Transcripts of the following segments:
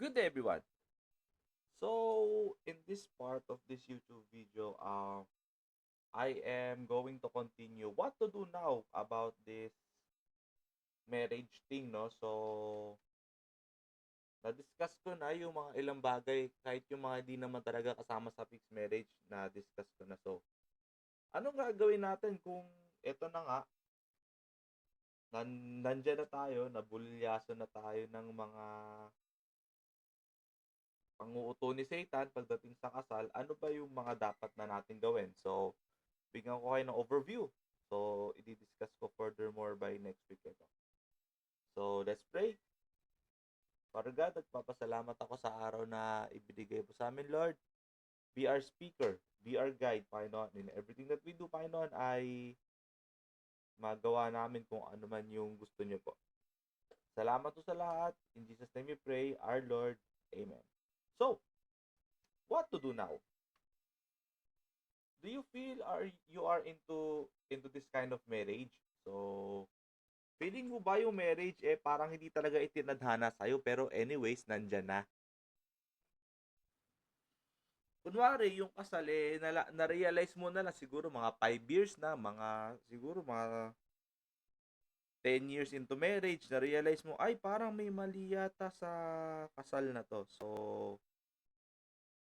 Good day, everyone. So, in this part of this YouTube video, I am going to continue what to do now about this marriage thing, no? So, na-discuss ko na yung mga ilang bagay, kahit yung mga hindi naman talaga kasama sa fixed marriage, na-discuss ko na. So, anong gagawin natin kung eto na nga, nandyan na tayo, nabulyaso na tayo ng mga panguuto ni Satan pagdating sa kasal, ano ba yung mga dapat na natin gawin? So, bigyan ko kayo ng overview. So, i-discuss ko furthermore by next week ito. So, let's pray. Father God, nagpapasalamat ako sa araw na ibinigay mo sa amin, Lord. Be our speaker, be our guide, Panginoon. In everything that we do, Panginoon, ay magawa namin kung ano man yung gusto niyo po. Salamat po sa lahat. In Jesus' name we pray, our Lord. Amen. So, what to do now? Do you feel you are into this kind of marriage? So, feeling mo ba yung marriage parang hindi talaga itinadhana sa'yo pero anyways nandyan na? Kunwari yung kasal na-realize mo na siguro mga 5 years na, siguro mga 10 years into marriage, na-realize mo ay parang may mali yata sa kasal na 'to. So,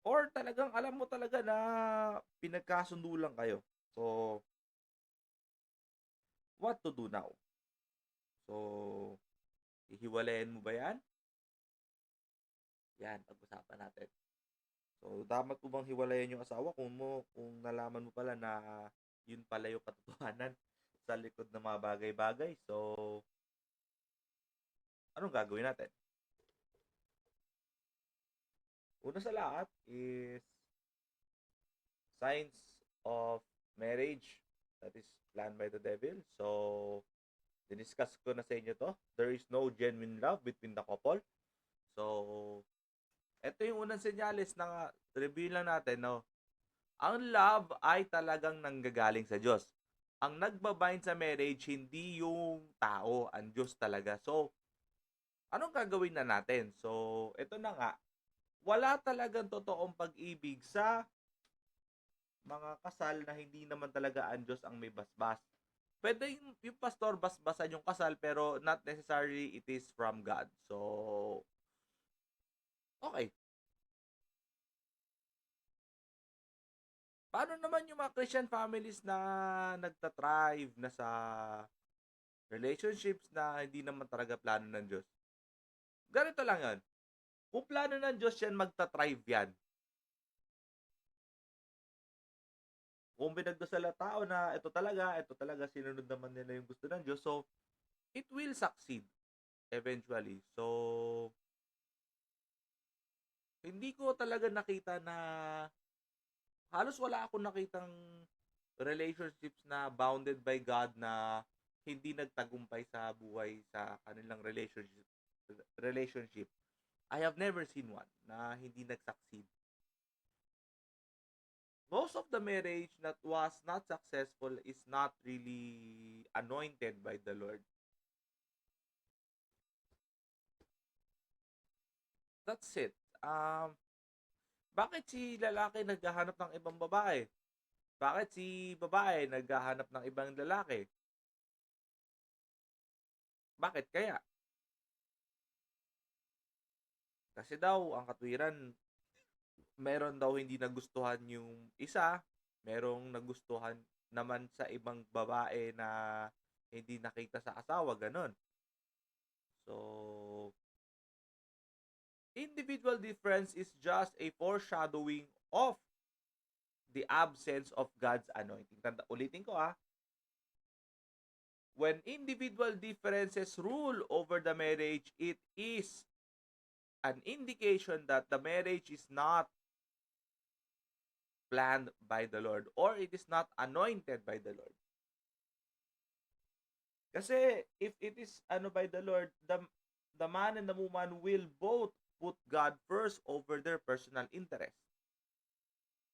or talagang alam mo talaga na pinagkasundo lang kayo. So, what to do now? So, hihiwalayan mo ba 'yan? Yan, pag-usapan natin. So, dapat mo bang hiwalayan yung asawa kung nalaman mo pala na yun pala yung katotohanan sa likod ng mga bagay-bagay. So, anong gagawin natin? Una sa lahat is signs of marriage that is planned by the devil. So, diniscuss ko na sa inyo to. There is no genuine love between the couple. So, ito yung unang senyales na review lang natin, no? Ang love ay talagang nanggagaling sa Diyos. Ang nagbabind sa marriage, hindi yung tao, ang Diyos talaga. So, anong gagawin na natin? So, ito na nga. Wala talagang totoong pag-ibig sa mga kasal na hindi naman talaga ang Diyos ang may basbas. Pwede yung pastor basbasan yung kasal pero not necessarily it is from God. So, okay. Paano naman yung mga Christian families na nagtatrive na sa relationships na hindi naman talaga plano ng Diyos? Ganito lang yan. Kung plano ng Diyos yan, magta-thrive yan. Kung binagdasal ang tao na ito talaga, sinunod naman nila yung gusto ng Diyos. So, it will succeed eventually. So, hindi ko talaga nakita na halos wala akong nakitang relationships na bounded by God na hindi nagtagumpay sa buhay sa kanilang relationship. I have never seen one na hindi nag-succeed. Most of the marriage that was not successful is not really anointed by the Lord. That's it. Bakit si lalaki naghahanap ng ibang babae? Bakit si babae naghahanap ng ibang lalaki? Bakit kaya? Kasi daw, ang katwiran, meron daw hindi nagustuhan yung isa, merong nagustuhan naman sa ibang babae na hindi nakita sa asawa, ganon. So, individual difference is just a foreshadowing of the absence of God's anointing. Ulitin ko when individual differences rule over the marriage, it is an indication that the marriage is not planned by the Lord or it is not anointed by the Lord. Kasi if it is by the Lord, the man and the woman will both put God first over their personal interest.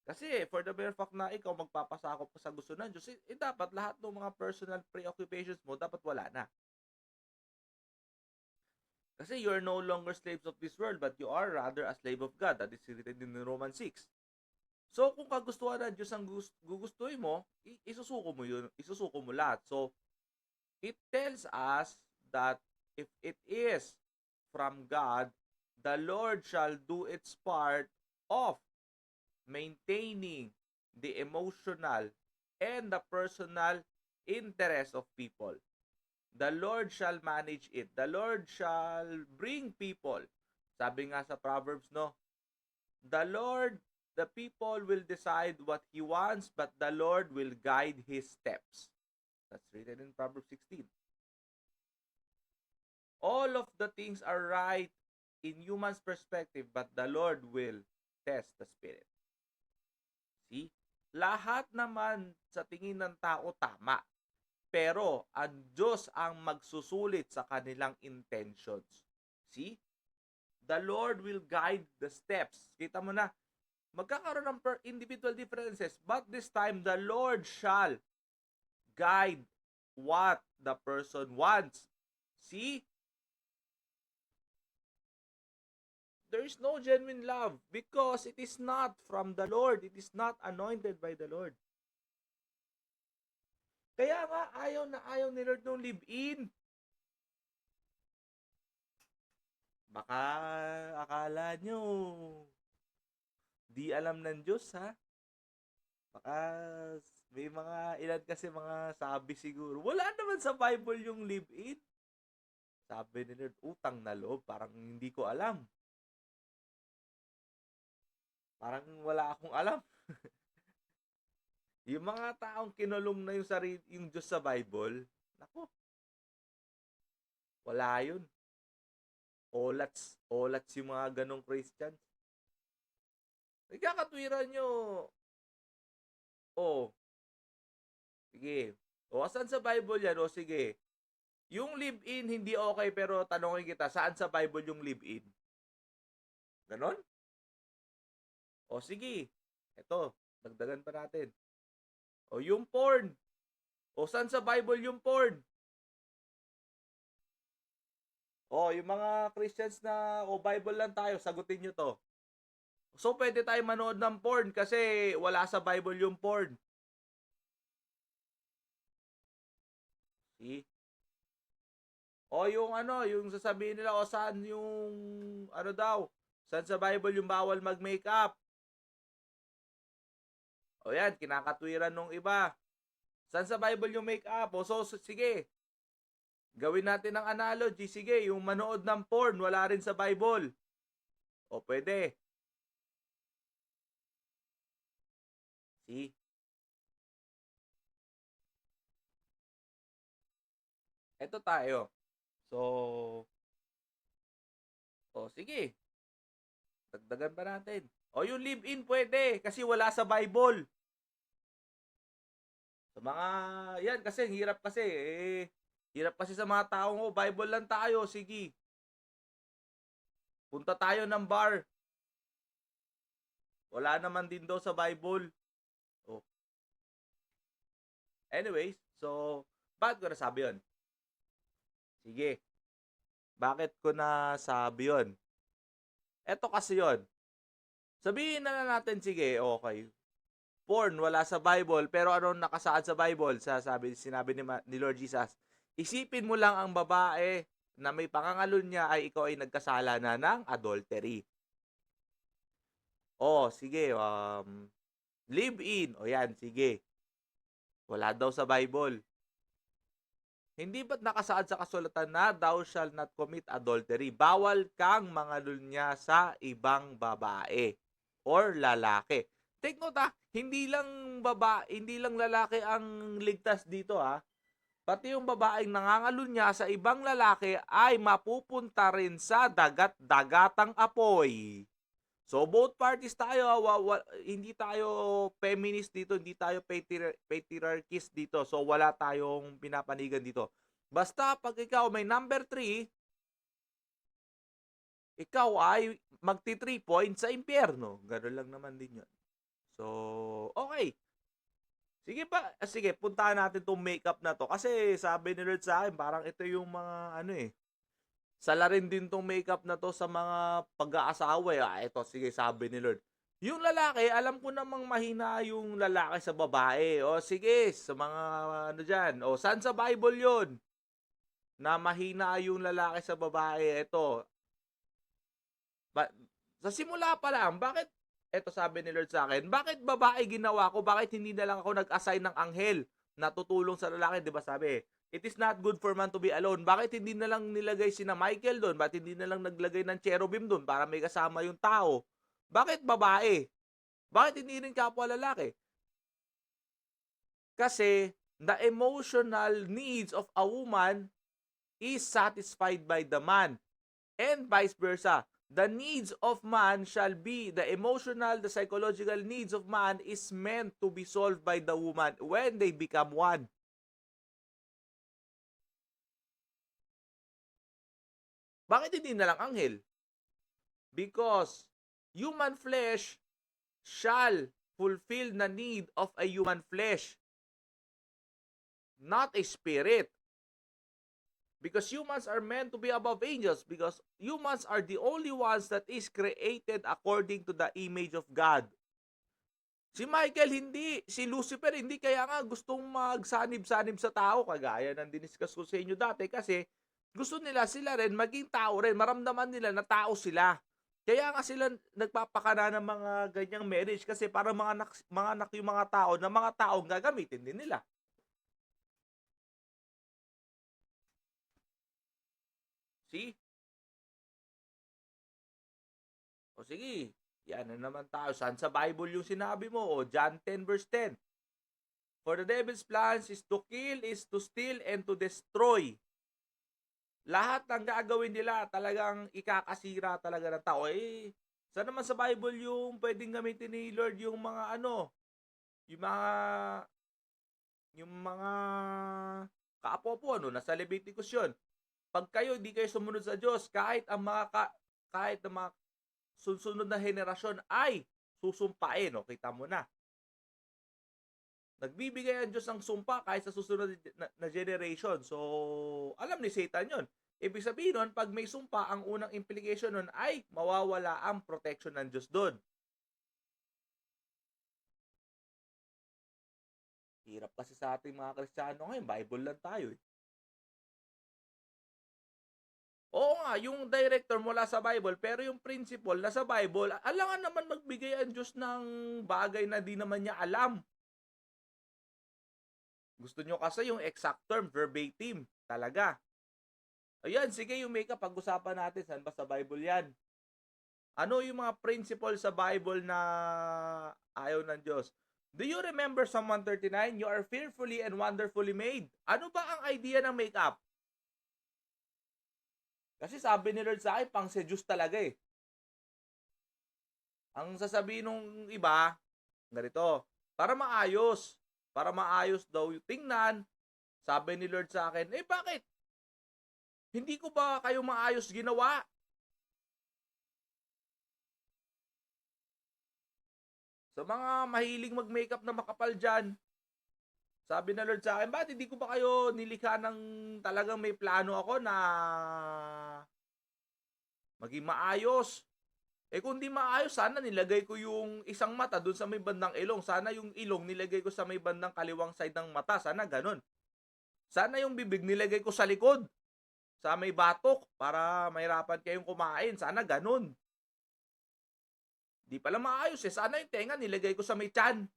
Kasi for the mere fact na ikaw magpapasakop pa sa gusto ng Diyos, dapat lahat ng mga personal preoccupations mo dapat wala na. Kasi you are no longer slaves of this world, but you are rather a slave of God. That is written in Romans 6. So, kung kagustuhan ng Diyos ang gugustuhin mo, isusuko mo yun. Isusuko mo lahat. So, it tells us that if it is from God, the Lord shall do its part of maintaining the emotional and the personal interest of people. The Lord shall manage it. The Lord shall bring people. Sabi nga sa Proverbs, no? The people will decide what He wants, but the Lord will guide His steps. That's written in Proverbs 16. All of the things are right in human's perspective, but the Lord will test the spirit. See? Lahat naman sa tingin ng tao tama. Pero ang Diyos ang magsusulit sa kanilang intentions. See? The Lord will guide the steps. Kita mo na, magkakaroon ng individual differences, but this time the Lord shall guide what the person wants. See? There is no genuine love because it is not from the Lord. It is not anointed by the Lord. Kaya nga, ayaw na ayaw ni Lord nung live-in. Baka akala nyo, di alam ng Diyos, ha? Baka may mga ilan kasi mga sabi siguro. Wala naman sa Bible yung live-in. Sabi ni Lord, utang na loob. Parang hindi ko alam. Parang wala akong alam. Yung mga taong kinulong na yung Diyos sa Bible, nako, wala yun. Olats yung mga ganong Christians. Nagkakatwiran nyo. Sige. Saan sa Bible yan? Sige. Yung live-in hindi okay, pero tanongin kita, saan sa Bible yung live-in? Ganon? Sige. Eto, dagdagan pa natin. Yung porn. Saan sa Bible yung porn? Yung mga Christians na, Bible lang tayo, sagutin nyo to. So, pwede tayo manood ng porn kasi wala sa Bible yung porn. See? Yung sasabihin nila, saan yung, saan sa Bible yung bawal mag-makeup? Yan, kinakatwiran nung iba. Saan sa Bible yung makeup? Sige. Gawin natin ng analogy. Sige, yung manood ng porn, wala rin sa Bible. Pwede. See? Ito tayo. So, sige. Dagdagan pa natin. Yung live-in pwede kasi wala sa Bible. Sa mga, yan kasi, hirap kasi. Hirap kasi sa mga taong, Bible lang tayo, sige. Punta tayo ng bar. Wala naman din daw sa Bible. Anyways, so, bakit ko nasabi yun? Sige. Bakit ko nasabi yun? Eto kasi yun. Sabihin na natin, sige, okay. Porn, wala sa Bible, pero ano nakasaad sa Bible? Sinabi ni Lord Jesus, isipin mo lang ang babae na may pangangalun niya ay ikaw ay nagkasala na ng adultery. Sige, live-in. Yan, sige. Wala daw sa Bible. Hindi ba't nakasaad sa kasulatan na thou shall not commit adultery? Bawal kang mangalunya sa ibang babae or lalaki. Take note hindi lang lalaki ang ligtas dito Pati yung babaeng nangangalunya sa ibang lalaki ay mapupunta rin sa dagat-dagatang apoy. So both parties tayo, hindi tayo feminist dito, hindi tayo patriarchist dito. So wala tayong pinapanigan dito. Basta pag ikaw may number 3, ikaw ay magti 3 points sa impyerno. Gano'n lang naman din 'yon. So, okay. Sige, puntahan natin tong makeup na to kasi sabi ni Lord sa akin, parang ito yung mga salarin din 'tong makeup na 'to sa mga pag-aasawa, ito sige sabi ni Lord, yung lalaki alam ko namang mahina yung lalaki sa babae. O sige sa mga ano diyan, o saan sa Bible yon na mahina yung lalaki sa babae? Eto, ba sa simula pa lang bakit eto sabi ni Lord sa'kin, "Bakit babae ginawa ko, bakit hindi na lang ako nag-assign ng anghel na tutulong sa lalaki?" 'Di ba sabi, "It is not good for man to be alone." Bakit hindi na lang nilagay sina Michael dun, bakit hindi na lang naglagay ng cherubim dun para may kasama yung tao? Bakit babae? Bakit hindi rin kapwa lalaki? Kasi the emotional needs of a woman is satisfied by the man. And vice versa. The needs of man shall be, the emotional, the psychological needs of man is meant to be solved by the woman when they become one. Bakit hindi na lang anghel? Because human flesh shall fulfill the need of a human flesh, not a spirit. Because humans are meant to be above angels, because humans are the only ones that is created according to the image of God. Si Michael hindi, si Lucifer hindi, kaya nga gustong magsanib-sanib sa tao, kagaya ng diniscuss ko sa inyo dati, kasi gusto nila sila rin maging tao rin, maramdaman nila na tao sila. Kaya nga sila nagpapakana ng mga ganyang marriage, kasi para mga anak yung mga tao na mga taong gagamitin din nila. See? O sige, yan na naman tayo. Saan sa Bible yung sinabi mo? O John 10 verse 10. For the devil's plans is to kill, is to steal, and to destroy. Lahat ng gagawin nila talagang ikakasira talaga ng tao. Saan naman sa Bible yung pwedeng gamitin ni Lord yung mga yung mga kaapo-apo, nasa Leviticus yun. Pag kayo hindi kayo sumunod sa Diyos, kahit ang mga susunod na henerasyon ay susumpain, kita mo na. Nagbibigay ang Diyos ng sumpa kahit sa susunod na generation. So, alam ni Satan yon. Ibig sabihin nun, pag may sumpa, ang unang implication nun ay mawawala ang protection ng Diyos doon. Hirap kasi sa ating mga Kristiyano ngayon, Bible lang tayo eh. Oo nga, yung director mula sa Bible, pero yung principle na sa Bible, alangan naman magbigay ang Diyos ng bagay na di naman niya alam. Gusto nyo kasi yung exact term, verbatim, talaga. Ayan, sige yung makeup, pag-usapan natin, saan ba sa Bible yan? Ano yung mga principle sa Bible na ayaw ng Diyos? Do you remember Psalm 139? You are fearfully and wonderfully made. Ano ba ang idea ng makeup? Kasi sabi ni Lord sa akin, pang seduce talaga eh. Ang sasabihin ng iba, ganito, para maayos daw yung tingnan. Sabi ni Lord sa akin, bakit? Hindi ko ba kayo maayos ginawa? Sa mga mahilig mag-makeup na makapal dyan, sabi na Lord sa akin, bakit hindi ko ba kayo nilikha ng talagang may plano ako na maging maayos? Kung di maayos, sana nilagay ko yung isang mata dun sa may bandang ilong. Sana yung ilong nilagay ko sa may bandang kaliwang side ng mata. Sana ganun. Sana yung bibig nilagay ko sa likod, sa may batok, para mahirapan kayong kumain. Sana ganun. Di pala maayos eh. Sana yung tenga nilagay ko sa may tiyan.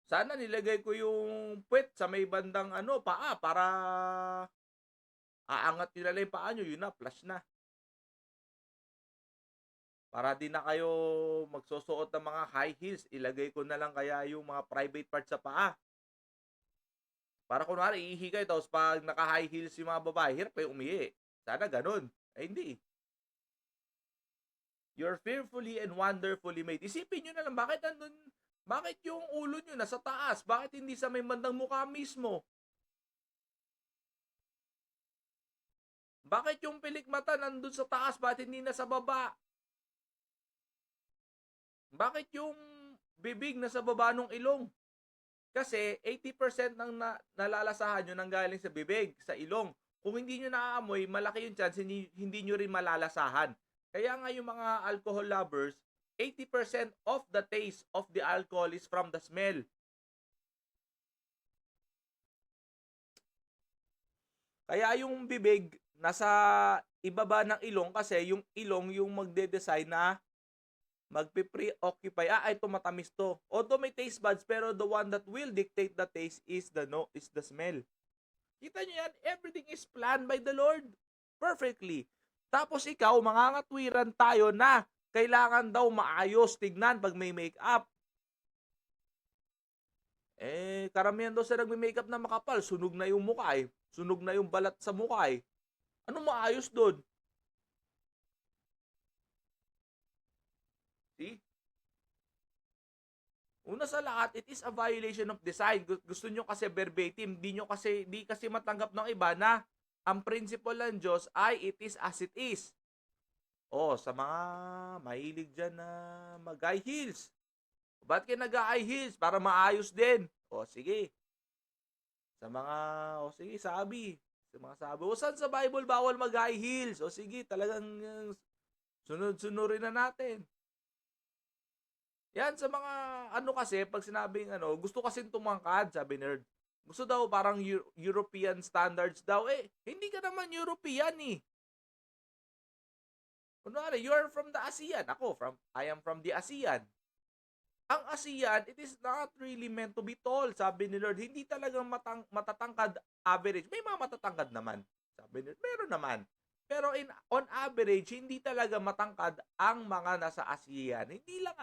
Sana nilagay ko yung puwet sa may bandang paa, para aangat nyo na lang yung paa nyo, yun na, flash na. Para di na kayo magsusuot ng mga high heels, ilagay ko na lang kaya yung mga private parts sa paa. Para kunwari, iihi kayo, tapos pag naka-high heels yung mga babae, hirap kayo umihi. Sana ganun. Hindi. You're fearfully and wonderfully made. Isipin nyo na lang, bakit yung ulo nyo nasa taas? Bakit hindi sa may bandang mukha mismo? Bakit yung pilikmata nandun sa taas? Bakit hindi na sa baba? Bakit yung bibig nasa baba ng ilong? Kasi 80% ng nalalasahan nyo nanggaling sa bibig, sa ilong. Kung hindi nyo naaamoy, malaki yung chance hindi nyo rin malalasahan. Kaya nga yung mga alcohol lovers, 80% of the taste of the alcohol is from the smell. Kaya yung bibig, nasa ibaba ng ilong kasi yung ilong yung magde-decide na magpe-preoccupy. Ito matamis to. Although may taste buds, pero the one that will dictate the taste is the smell. Kita nyo yan? Everything is planned by the Lord. Perfectly. Tapos ikaw, mangangatwiran tayo na kailangan daw maayos tignan pag may makeup. Karamihan daw sa nagme-makeup na makapal, sunog na yung mukha eh. Sunog na yung balat sa mukha eh. Ano maayos doon? See? Una sa lahat, it is a violation of design. Gusto nyo kasi verbatim, di kasi matanggap ng iba na ang principle ng Diyos ay it is as it is. Sa mga mahilig dyan na mag-high heels. Ba't kayo nag-high heels? Para maayos din. Sige. Sa mga, sige, sabi. Sa mga sabi, saan sa Bible bawal mag-high heels? Sige, talagang sunod-sunurin na natin. Yan, sa mga, kasi, pag sinabing, gusto kasing tumangkad, sabi nerd. Gusto daw parang European standards daw. Hindi ka naman European eh. Kunwari, you are from the ASEAN. I am from the ASEAN. Ang ASEAN, it is not really meant to be tall, sabi ni Lord. Hindi talagang matatangkad average. May mga matatangkad naman. Sabi ni Lord, meron naman. Pero on average, hindi talaga matangkad ang mga nasa ASEAN. Hindi lang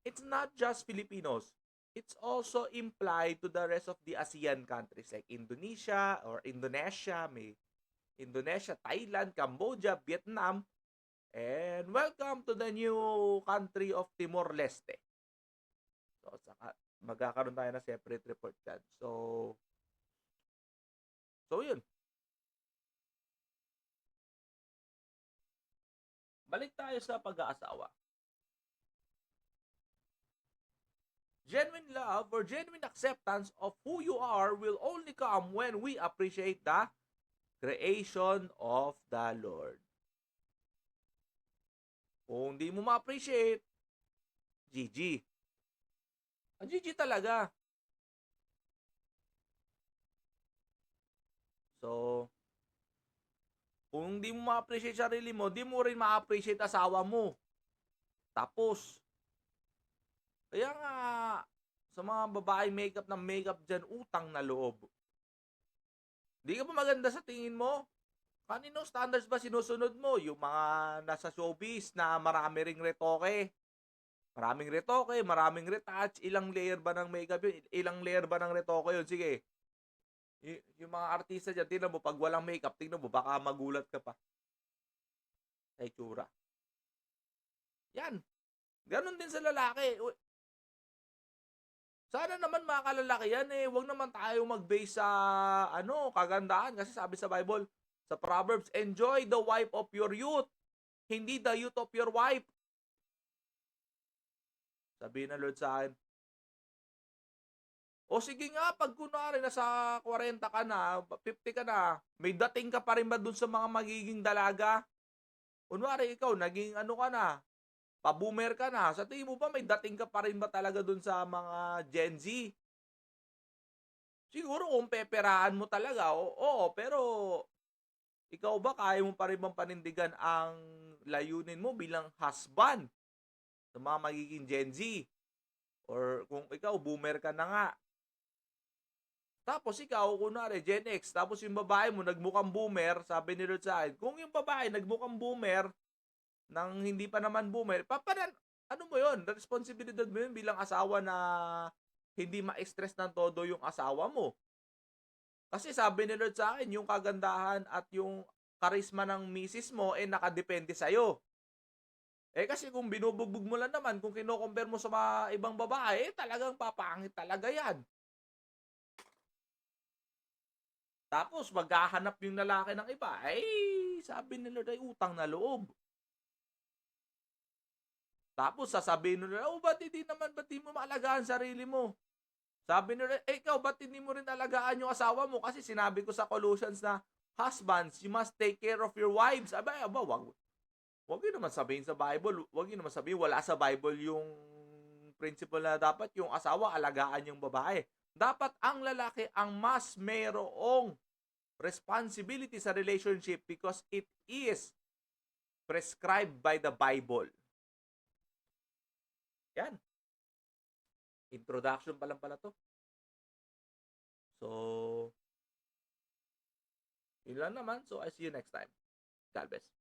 it's not just Filipinos. It's also implied to the rest of the ASEAN countries like Indonesia, may Indonesia, Thailand, Cambodia, Vietnam, and welcome to the new country of Timor-Leste. So, magkakaroon tayo na separate report dyan. So yun. Balik tayo sa pag-aasawa. Genuine love or genuine acceptance of who you are will only come when we appreciate the creation of the Lord. Kung hindi mo ma-appreciate, GG. GG talaga. So, kung hindi mo ma-appreciate sarili mo, di mo rin ma-appreciate asawa mo. Tapos, kaya nga, sa mga babae makeup ng makeup dyan, utang na loob. Di ka ba maganda sa tingin mo? Kanino standards ba sinusunod mo? Yung mga nasa showbiz na marami ring retoke. Maraming retoke, maraming retouch. Ilang layer ba ng makeup yun? Ilang layer ba ng retoke yun? Sige. Yung mga artista dyan, tingnan mo, pag walang makeup, tingnan mo, baka magulat ka pa. Sa itsura. Yan. Ganon din sa lalaki. Sana naman mga kalalaki yan wag naman tayo mag-base sa kagandahan kasi sabi sa Bible, sa Proverbs, enjoy the wife of your youth, hindi the youth of your wife. Sabi na Lord sa akin, sige nga, pag kunwari nasa 40 ka na, 50 ka na, may dating ka pa rin ba dun sa mga magiging dalaga? Kunwari ikaw, naging ka na, pa-boomer ka na, sa tingin mo ba may dating ka pa rin ba talaga dun sa mga Gen Z? Siguro kung peperahan mo talaga, oo, pero ikaw ba kaya mo pa rin bang panindigan ang layunin mo bilang husband sa mga magiging Gen Z? Or kung ikaw, boomer ka na nga. Tapos ikaw, kunwari, Gen X, tapos yung babae mo nagmukhang boomer, sabi ni Lord sa akin, kung yung babae nagmukhang boomer, nang hindi pa naman boomer, ano mo yun? Responsibilidad mo yun bilang asawa na hindi ma-stress ng todo yung asawa mo. Kasi sabi ni Lord sa akin, yung kagandahan at yung karisma ng misis mo nakadepende sa'yo. Kasi kung binubugbog mo lang naman, kung kino-compare mo sa mga ibang babae, talagang papangit talaga yan. Tapos maghahanap yung lalaki ng iba, sabi ni Lord ay utang na loob. Tapos sasabihin nila, ba't di mo maalagaan sarili mo? Sabi nila, ikaw ba't hindi mo rin alagaan yung asawa mo? Kasi sinabi ko sa Colossians na, husbands, you must take care of your wives. Aba, wag yun naman sabihin sa Bible. Wag yun naman sabihin, wala sa Bible yung principle na dapat yung asawa alagaan yung babae. Dapat ang lalaki ang mas mayroong responsibility sa relationship because it is prescribed by the Bible. Yan. Introduction pa lang pala to. So, yun lang naman. So, I see you next time. God bless.